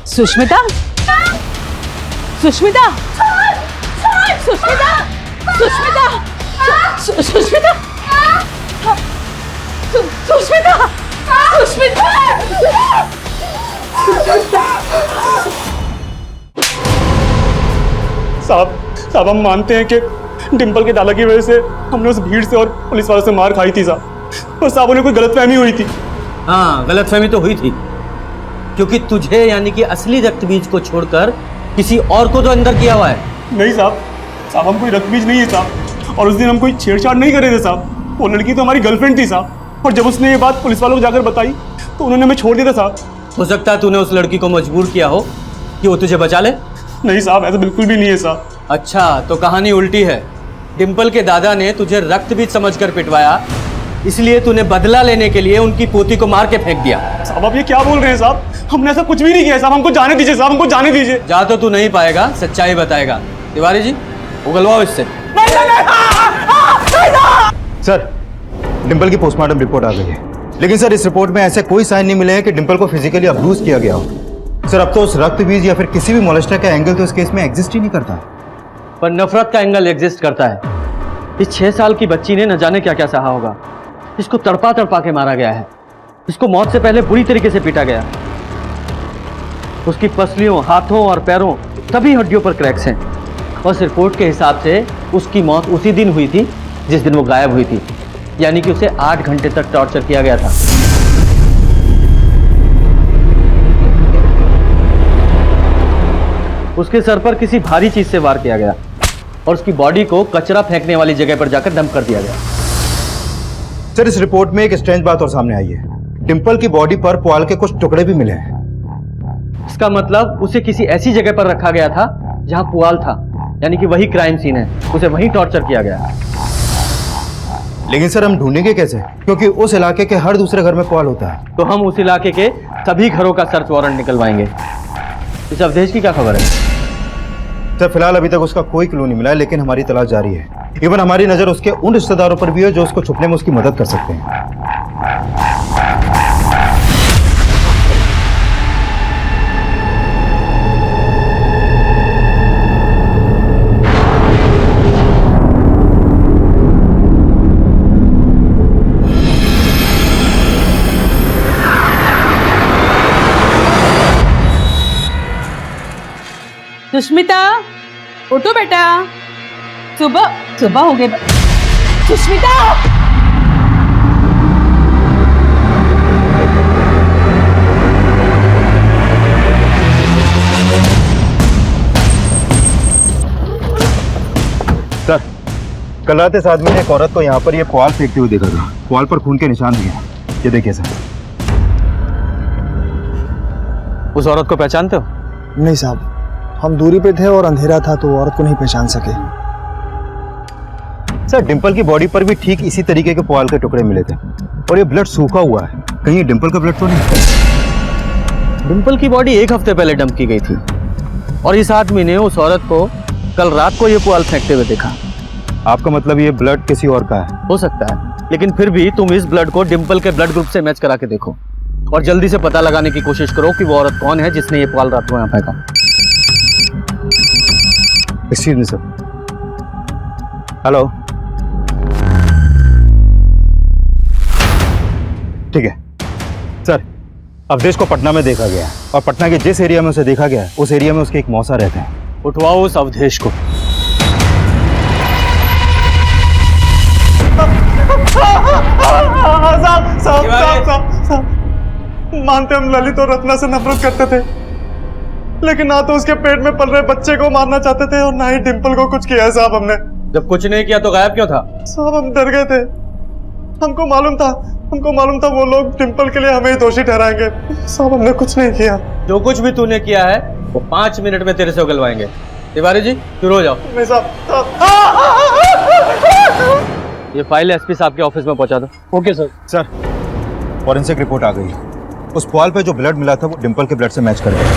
सुष्मिता, सुष्मिता, सुष्मिता, सुष्मिता, सुष्मिता, सुष्मिता, सुष्मिता। साहब हम मानते हैं कि डिम्पल के दादा की वजह से हमने उस भीड़ से और पुलिस वालों से मार खाई थी साहब, और साहब उन्हें कोई गलतफहमी हुई थी। हाँ, गलतफहमी तो हुई थी, क्योंकि तुझे यानी कि असली रक्त बीज को छोड़कर किसी और को तो अंदर किया हुआ है। नहीं साहब हम कोई रक्त बीज नहीं है साहब, और उस दिन हम कोई छेड़छाड़ नहीं कर रहे थे साहब। वो लड़की तो हमारी गर्लफ्रेंड थी साहब, और जब उसने ये बात पुलिस वालों को जाकर बताई तो उन्होंने हमें छोड़ दिया था साहब। हो सकता है तूने उस लड़की को मजबूर किया हो कि वो तुझे बचा ले। नहीं साहब, ऐसा बिल्कुल भी नहीं है साहब। अच्छा, तो कहानी उल्टी है। डिम्पल के दादा ने तुझे रक्त बीज समझकर पिटवाया, इसलिए तूने बदला लेने के लिए उनकी पोती को मार के फेंक दिया। साहब आप ये क्या बोल रहे हैं साहब? हमने ऐसा कुछ भी नहीं किया साहब, हमको जाने दीजिए साहब, हमको जाने दीजिए। जा तो तू नहीं पाएगा, सच्चाई बताएगा। तिवारी जी, उगलवाओ इससे। सर, डिम्पल की पोस्टमार्टम रिपोर्ट आ गई है, लेकिन सर इस रिपोर्ट में ऐसे कोई साइन नहीं मिले हैं कि डिम्पल को फिजिकली अब्यूज किया गया हो। सर अब तो उस रक्त बीज या फिर किसी भी मोलेस्टर का एंगल तो इस केस में एग्जिस्ट ही नहीं करता। पर नफरत का एंगल एग्जिस्ट करता है। इस 6 साल की बच्ची ने न जाने क्या क्या सहा होगा। इसको तड़पा तड़पा के मारा गया है। इसको मौत से पहले बुरी तरीके से पीटा गया। उसकी पसलियों, हाथों और पैरों सभी हड्डियों पर क्रैक्स हैं। उस रिपोर्ट के हिसाब से उसकी मौत उसी दिन हुई थी जिस दिन वो गायब हुई थी, यानी कि उसे 8 घंटे तक टॉर्चर किया गया था। उसके सर पर किसी भारी चीज से वार किया गया और उसकी बॉडी को कचरा फेंकने वाली जगह पर जाकर डंप कर दिया गया। सर, इस रिपोर्ट में एक स्ट्रेंज बात और सामने आई है। डिंपल की बॉडी पर पुआल के कुछ टुकड़े भी मिले हैं। इसका मतलब उसे किसी ऐसी जगह पर रखा गया था जहां पुआल था, यानी कि वही क्राइम सीन है। उसे वहीं टॉर्चर किया गया। लेकिन सर, हम ढूंढेंगे कैसे? क्योंकि उस इलाके के हर दूसरे घर में पुआल होता है। तो हम उस इलाके के सभी घरों का सर्च वारंट निकलवाएंगे। इस अवधेश की क्या खबर है? सर, फिलहाल अभी तक उसका कोई क्लू नहीं मिला है, लेकिन हमारी तलाश जारी है। इवन हमारी नजर उसके उन रिश्तेदारों पर भी है जो उसको छुपने में उसकी मदद कर सकते हैं। सुष्मिता, उठो बेटा, सुबह हो गई। सुष्मिता, सर, कल रात इस आदमी ने एक औरत को यहाँ पर ये पुआल फेंकते हुए देखा था। पुआल पर खून के निशान भी हैं। ये देखिए सर। उस औरत को पहचानते हो? नहीं साहब, हम दूरी पे थे और अंधेरा था तो औरत को नहीं पहचान सके। सर, डिंपल की बॉडी पर भी ठीक इसी तरीके के पुआल के टुकड़े मिले थे और ये ब्लड सूखा हुआ है। कहीं ये डिंपल का ब्लड तो नहीं? डिंपल की बॉडी 1 हफ्ते पहले डंप की गई थी और इस आदमी ने उस औरत को कल रात को ये पुआल फेंकते हुए देखा। आपका मतलब ये ब्लड किसी और का है? हो सकता है, लेकिन फिर भी तुम इस ब्लड को डिंपल के ब्लड ग्रुप से मैच करा के देखो और जल्दी से पता लगाने की कोशिश करो कि वो औरत कौन है जिसने ये पुआल रात को यहाँ फेंका। Excuse me sir. हेलो, ठीक है सर। अवधेश को पटना में देखा गया और पटना के जिस एरिया में उसे देखा गया उस एरिया में उसके एक मौसा रहते हैं। उठवाओ उस अवधेश को। मानते हम ललित और रत्ना से नफरत करते थे, लेकिन ना तो उसके पेट में पल रहे बच्चे को मारना चाहते थे और ना ही डिंपल को कुछ किया है साहब हमने। जब कुछ नहीं किया तो गायब क्यों था? साहब, हम डर गए थे। हमको मालूम था वो लोग डिंपल के लिए हमें ही दोषी ठहराएंगे। साहब, हमने कुछ नहीं किया। जो कुछ भी तूने किया है वो 5 मिनट में तेरे से उगलवाएंगे। तिवारी जी, शुरू हो जाओ। नहीं साहब। ये फाइल एसपी साहब के ऑफिस में पहुंचा दो। Okay sir. Sir, forensic report आ गई है। उस पुआल पे जो ब्लड मिला था वो डिंपल के ब्लड से मैच कर गया।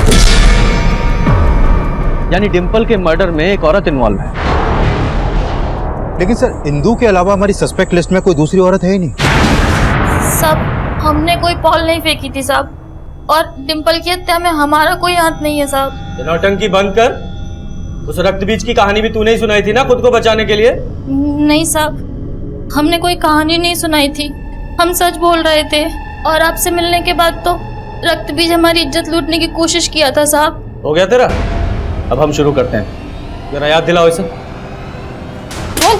यानी डिंपल के मर्डर में एक औरत इन्वॉल्व है। लेकिन सर, इंदू के अलावा हमारी सस्पेक्ट लिस्ट में कोई दूसरी औरत है ही नहीं। सब हमने कोई पॉल नहीं फेंकी थी साहब, और डिंपल की हत्या में हमारा कोई हाथ नहीं है साहब। नौटंकी बंद कर। उस रक्त बीज की कहानी भी तूने ही सुनाई थी ना खुद को बचाने के लिए? नहीं साहब, हमने कोई कहानी नहीं सुनाई थी। हम सच बोल रहे थे और आपसे मिलने के बाद तो रक्त बीज हमारी इज्जत लूटने की कोशिश किया था साहब। हो गया तेरा? अब हम शुरू करते हैं। जरा याद दिलाओ इसे। बोल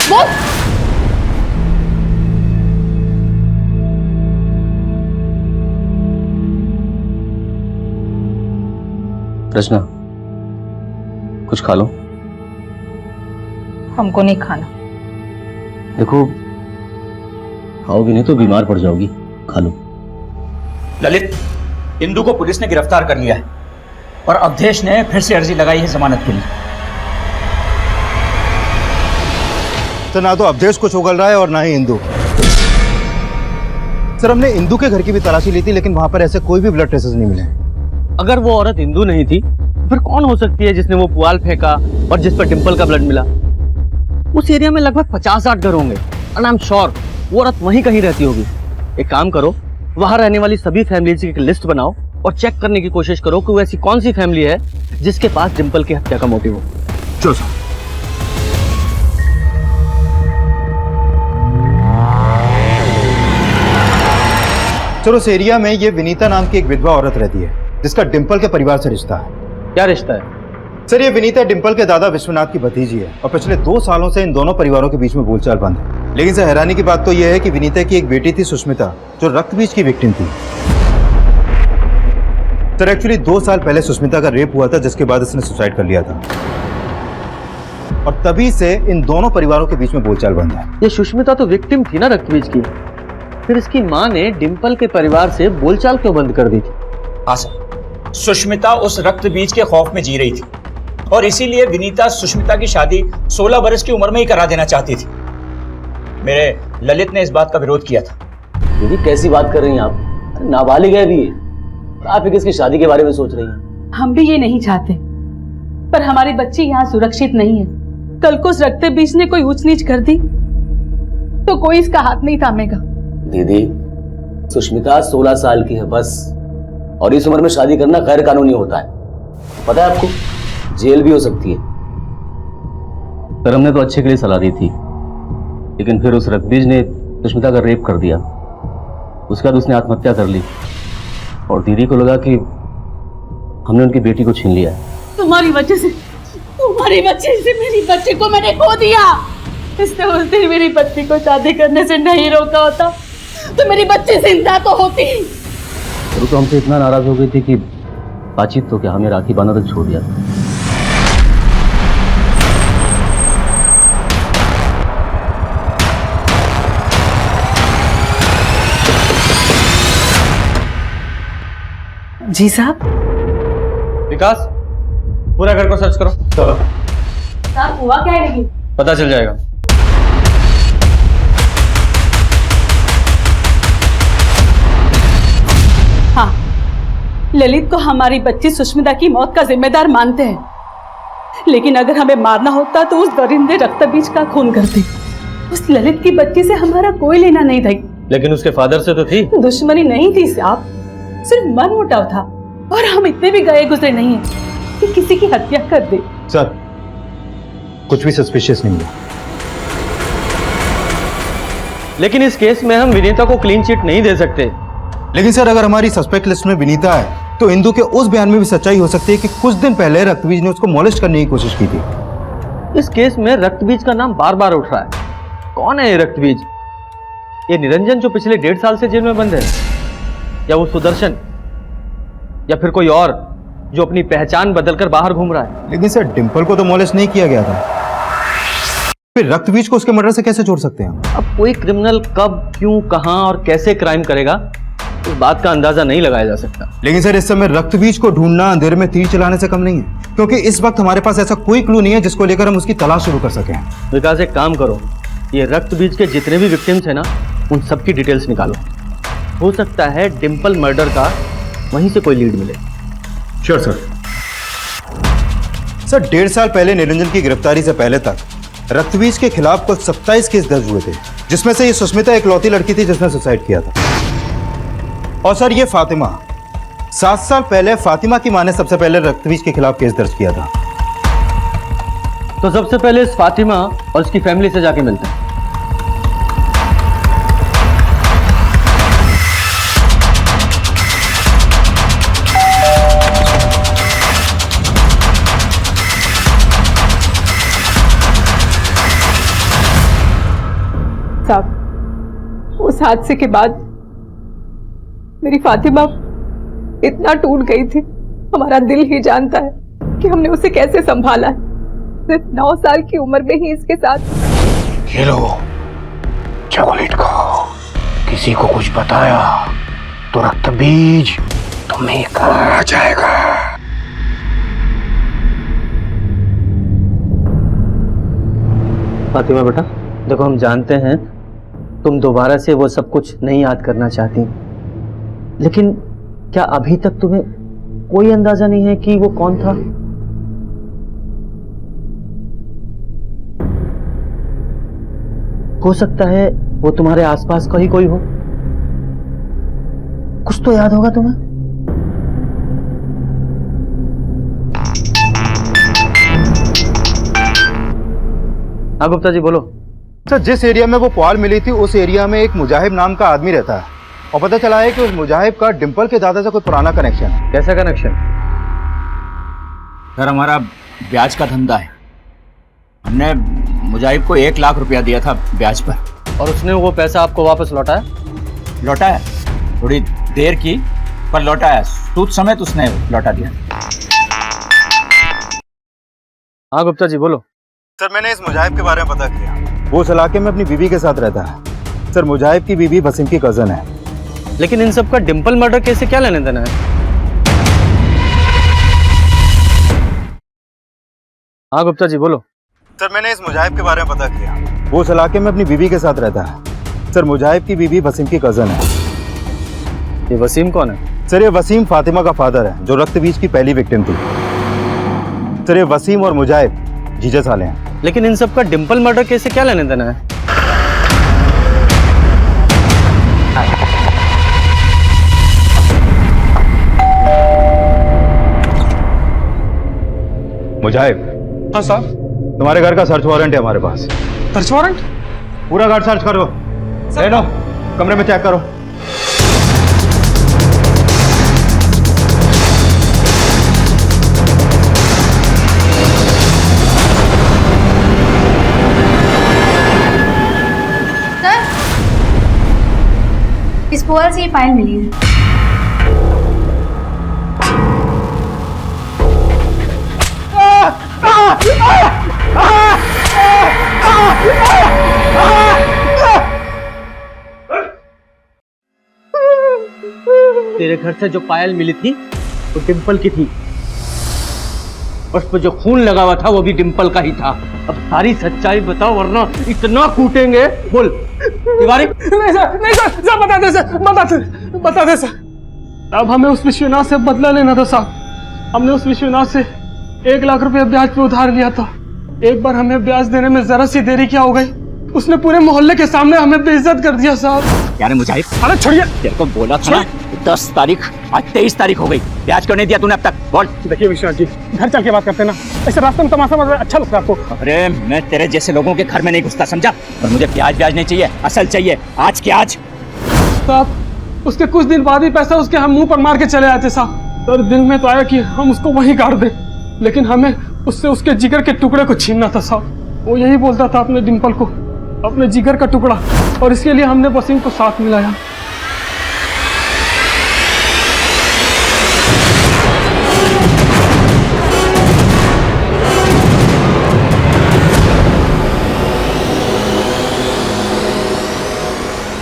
बोल। रचना, कुछ खा लो। हमको नहीं खाना। देखो, खाओगी नहीं तो बीमार पड़ जाओगी। खा लो। ललित, इंदू को पुलिस ने गिरफ्तार कर लिया है और अवधेश ने फिर से अर्जी लगाई है जमानत के लिए। तो ना तो अवधेश कुछ उगल रहा है और ना ही इंदू। सर, हमने इंदू के घर की भी तलाशी ली थी, लेकिन वहां पर ऐसे कोई भी ब्लड ट्रेसेस नहीं मिले। अगर वो औरत हिंदू नहीं थी फिर कौन हो सकती है जिसने वो पुआल फेंका और जिस पर डिंपल का ब्लड मिला? उस एरिया में लगभग 50-60 घर होंगे और आई एम श्योर वो औरत वहीं कहीं रहती होगी। एक काम करो, वहां रहने वाली सभी फैमिलीज की एक लिस्ट बनाओ और चेक करने की कोशिश करो कि वो ऐसी कौन सी फैमिली है जिसके पास डिंपल की हत्या का मोटिव हो। चलो सर। चलो, उस एरिया में ये विनीता नाम की एक विधवा औरत रहती है जिसका डिंपल के परिवार से रिश्ता है। क्या रिश्ता है? सर, ये विनीता डिंपल के दादा विश्वनाथ की भतीजी है और पिछले 2 सालों से इन दोनों परिवारों के बीच में बोलचाल बंद है। लेकिन सर, हैरानी की बात तो यह है कि विनीता की एक बेटी थी सुष्मिता, जो रक्तबीज की विक्टिम थी। सर, एक्चुअली 2 साल पहले सुष्मिता का रेप हुआ था, जिसके बाद उसने सुसाइड कर लिया था और तभी से इन दोनों परिवारों के बीच में बोलचाल बंद है। ये सुष्मिता तो विक्टिम थी ना रक्तबीज की, फिर इसकी माँ ने डिंपल के परिवार से बोलचाल क्यों बंद कर दी थी? हाँ सर, सुष्मिता उस रक्त बीज के खौफ में जी रही थी और इसीलिए विनीता सुष्मिता की शादी 16 बरस की उम्र में ही करा देना चाहती थी। मेरे ललित ने इस बात का विरोध किया था। दीदी कैसी बात कर रही हैं आप? नाबालिग है अभी, आप ही किसकी शादी के बारे में सोच रही हैं? हम भी ये नहीं चाहते, पर हमारी बच्ची यहाँ सुरक्षित नहीं है। कल को उस रक्त बीज ने कोई ऊंच नीच कर दी तो कोई इसका हाथ नहीं थामेगा। दीदी, सुष्मिता 16 साल की है बस, और इस उम्र में शादी करना गैर कानूनी होता है, पता है आपको? जेल भी हो सकती है। सर, हमने तो अच्छे के लिए सलाह दी थी, लेकिन फिर उस रक्तबीज ने सुष्मिता का रेप कर दिया। उसके बाद उसने आत्महत्या कर ली और दीदी को लगा कि हमने उनकी बेटी को छीन लिया। तुम्हारी वजह से मेरी बच्ची को मैंने खो दिया। इसने उस दिन मेरी बच्ची को शादी करने से नहीं रोका होता तो मेरी बच्ची जिंदा तो होती। वो तो हमसे इतना नाराज हो गई थी कि बातचीत तो क्या, हमें राखी बांधना तक छोड़ दिया। जी साहब। विकास, पूरा घर को सर्च करो। साहब, हुआ क्या है? नहीं पता चल जाएगा। हाँ, ललित को हमारी बच्ची सुष्मिता की मौत का जिम्मेदार मानते हैं, लेकिन अगर हमें मारना होता तो उस दरिंदे रक्तबीज का खून करते। उस ललित की बच्ची से हमारा कोई लेना नहीं था। लेकिन उसके फादर से तो थी। दुश्मनी नहीं थी साहब, सिर्फ मनमुटाव था, और हम इतने भी गए गुजरे नहीं हैं कि किसी की हत्या कर दे। सर, कुछ भी सस्पिशियस नहीं मिला। लेकिन इस केस में हम विनीता को क्लीन चिट नहीं दे सकते। लेकिन सर, अगर हमारी सस्पेक्ट लिस्ट में विनीता है तो इंदु के उस बयान में भी सच्चाई हो सकती है कि कुछ दिन पहले रक्तबीज ने उसको मॉलेस्ट करने की कोशिश की थी। इस केस में रक्तबीज का नाम बार बार उठ रहा है। कौन है ये रक्तबीज? ये निरंजन जो पिछले 1.5 साल से जेल में बंद है, या वो सुदर्शन, या फिर कोई और जो अपनी पहचान बदलकर बाहर घूम रहा है? लेकिन सर, डिंपल को तो मॉलेस्ट नहीं किया गया था, फिर रक्तबीज को उसके मर्डर से कैसे जोड़ सकते हैं हम? अब कोई क्रिमिनल कब, क्यों, कहां और कैसे क्राइम करेगा, इस बात का अंदाजा नहीं लगाया जा सकता। लेकिन सर, इस समय रक्तबीज को ढूंढना अंधेरे में तीर चलाने से कम नहीं है, क्योंकि इस वक्त हमारे पास ऐसा कोई क्लू नहीं है जिसको लेकर हम उसकी तलाश शुरू कर सकें। विकास, एक काम करो, ये रक्तबीज के जितने भी विक्टिम्स हैं ना, उन सबकी डिटेल्स निकालो। हो सकता है डिंपल मर्डर का वहीं से कोई लीड मिले। Sure sir. सर, 1.5 साल पहले निरंजन की गिरफ्तारी से पहले तक रक्तबीज के खिलाफ कुल 27 केस दर्ज हुए थे, जिसमें से ये सुष्मिता इकलौती लड़की थी जिसने सुसाइड किया था। और सर, ये फातिमा, 7 साल पहले फातिमा की मां ने सबसे पहले रक्तबीज के खिलाफ केस दर्ज किया था। तो सबसे पहले इस फातिमा और उसकी फैमिली से जाके मिलते हैं। साहब, उस हादसे के बाद मेरी फातिमा इतना टूट गई थी, हमारा दिल ही जानता है कि हमने उसे कैसे संभाला है। सिर्फ 9 साल की उम्र में ही इसके साथ। ये लो, चॉकलेट खाओ। किसी को कुछ बताया तो रक्तबीज तुम्हें कहाँ आ जाएगा। फातिमा बेटा, देखो, हम जानते हैं तुम दोबारा से वो सब कुछ नहीं याद करना चाहती, लेकिन क्या अभी तक तुम्हें कोई अंदाजा नहीं है कि वो कौन था? हो सकता है वो तुम्हारे आसपास का ही कोई हो। कुछ तो याद होगा तुम्हें। हाँ गुप्ता जी बोलो। सर जिस एरिया में वो पुआल मिली थी उस एरिया में एक मुजाहिब नाम का आदमी रहता है और पता चला है कि उस मुजाहिब का डिंपल के दादा से कोई पुराना कनेक्शन है। कैसा कनेक्शन? सर हमारा ब्याज का धंधा है। हमने मुजाहिब को 1 लाख रुपया दिया था ब्याज पर। और उसने वो पैसा आपको वापस लौटाया? लौटाया, थोड़ी देर की पर लौटाया, सूद समेत उसने लौटा दिया। हाँ गुप्ता जी बोलो। सर मैंने इस मुजाहिब के बारे में पता किया, वो उस इलाके में अपनी बीवी के साथ रहता है। सर मुजाहिब की बीवी वसीम की कजन है। लेकिन इन सब का डिंपल मर्डर केस से क्या लेने देना है? हाँ गुप्ता जी बोलो। सर मैंने इस मुजाहिब के बारे में पता किया, वो उस इलाके में अपनी बीवी के साथ रहता है। सर मुजाहिब की बीवी वसीम की कजन है। ये वसीम कौन है? सर ये वसीम फातिमा का फादर है जो रक्त बीज की पहली विक्टिम थी। सर ये वसीम और मुजाहिब जीजा साले हैं। लेकिन इन सब का डिंपल मर्डर केस से क्या लेने देना है? मुजाहिब। हाँ साहब। तुम्हारे घर का सर्च वारंट है हमारे पास। Search warrant? पूरा घर सर्च करो। ले लो, कमरे में चेक करो। सर, इस पुआल से ये फाइल मिली है। तेरे घर से जो पायल मिली थी वो डिंपल की थी, उस पर जो खून लगा हुआ था वो भी डिंपल का ही था। अब सारी सच्चाई बताओ वरना इतना कूटेंगे। बोल तिवारी। नहीं सर, बता दे सर। अब हमें उस विश्वनाथ से बदला लेना था साहब। हमने उस विश्वनाथ से 1 लाख रुपया ब्याज पे उधार लिया था। एक बार हमें ब्याज देने में जरा सी देरी क्या हो गई, उसने पूरे मोहल्ले के सामने हमें बेइज्जत कर दिया साहब। यार मुजाहिब, अरे छोड़िए, तेरे को बोला था ना 10 तारीख, आज 23 तारीख हो गई, ब्याज क्यों नहीं दिया तूने अब तक? बोल। देखिए विश्वनाथ जी, घर चल के बात करते ना, ऐसे रास्ते में तमाशा मतलब अच्छा लगता है आपको? अरे मैं तेरे जैसे लोगों के घर में नहीं घुसता, समझा? और मुझे ब्याज नहीं चाहिए, असल चाहिए, आज के आज। साहब उसके कुछ दिन बाद ही पैसा उसके हम मुंह पर मार के चले आए थे साहब। तो दिल में तो आया कि हम उसको वहीं काट दें, लेकिन हमें उससे उसके जिगर के टुकड़े को छीनना था साहब। वो यही बोलता था अपने डिंपल को, अपने जिगर का टुकड़ा, और इसके लिए हमने वसीम को साथ मिलाया।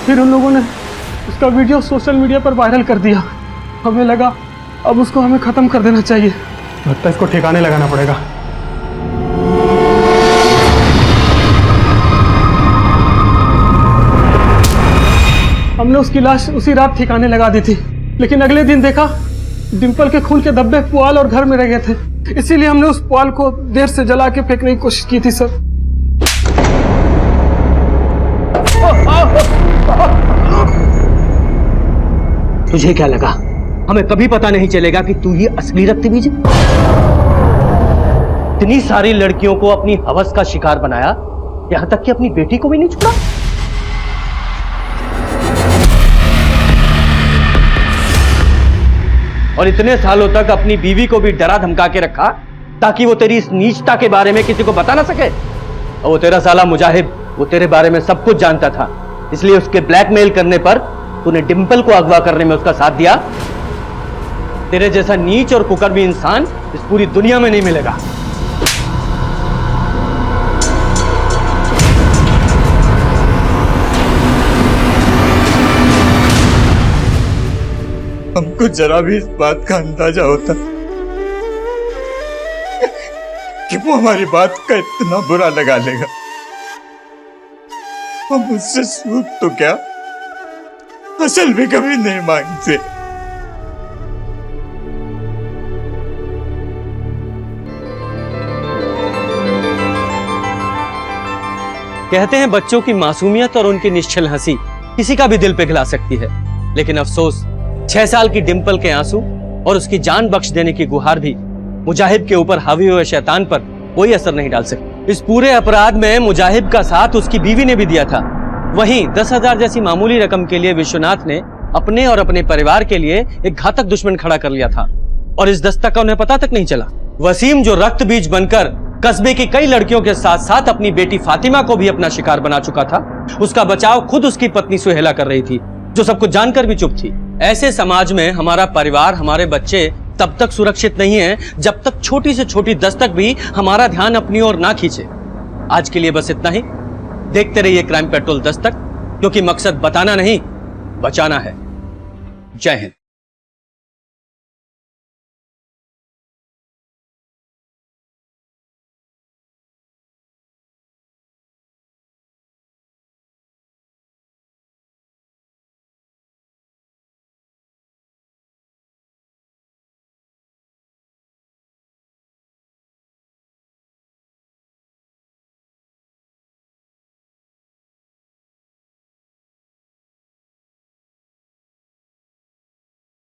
फिर उन लोगों ने उसका वीडियो सोशल मीडिया पर वायरल कर दिया। हमें लगा अब उसको हमें खत्म कर देना चाहिए। लगता है इसको ठिकाने लगाना पड़ेगा। हमने उसकी लाश उसी रात ठिकाने लगा दी थी, लेकिन अगले दिन देखा डिंपल के खून के धब्बे पुआल और घर में रह गए थे। इसीलिए हमने उस पुआल को देर से जला के फेंकने की कोशिश की थी सर। तुझे क्या लगा हमें कभी पता नहीं चलेगा कि तू ही असली रक्तबीज है? इतनी सारी लड़कियों को अपनी हवस का शिकार बनाया, यहां तक कि अपनी बेटी को भी नहीं छोड़ा। और इतने सालों तक अपनी बीवी को भी डरा धमका के रखा ताकि वो तेरी इस नीचता के बारे में किसी को बता ना सके। और वो तेरा साला मुजाहिब, वो तेरे बारे में सब कुछ जानता था, इसलिए उसके ब्लैकमेल करने पर तूने डिंपल को अगवा करने में उसका साथ दिया। तेरे जैसा नीच और कुकर्मी इंसान इस पूरी दुनिया में नहीं मिलेगा। हमको जरा भी इस बात का अंदाजा होता कि वो हमारी बात का इतना बुरा लगा लेगा, हम उससे सूद तो क्या असल भी कभी नहीं मांगते। कहते हैं बच्चों की मासूमियत और उनकी निश्चल हंसी किसी का भी दिल पिघला सकती है, लेकिन अफसोस 6 साल की डिंपल के आंसू और उसकी जान बख्श देने की गुहार भी मुजाहिब के ऊपर हावी हुए शैतान पर कोई असर नहीं डाल सकती। इस पूरे अपराध में मुजाहिब का साथ उसकी बीवी ने भी दिया था। वहीं 10,000 जैसी मामूली रकम के लिए विश्वनाथ ने अपने और अपने परिवार के लिए एक घातक दुश्मन खड़ा कर लिया था और इस दस्तक का उन्हें पता तक नहीं चला। वसीम जो रक्त बीज बनकर कस्बे की कई लड़कियों के साथ साथ अपनी बेटी फातिमा को भी अपना शिकार बना चुका था, उसका बचाव खुद उसकी पत्नी सुहेला कर रही थी, जो सब कुछ जानकर भी चुप थी। ऐसे समाज में हमारा परिवार, हमारे बच्चे तब तक सुरक्षित नहीं है जब तक छोटी से छोटी दस्तक भी हमारा ध्यान अपनी ओर ना खींचे। आज के लिए बस इतना ही। देखते रहिए क्राइम पेट्रोल दस्तक, क्योंकि मकसद बताना नहीं, बचाना है। जय हिंद।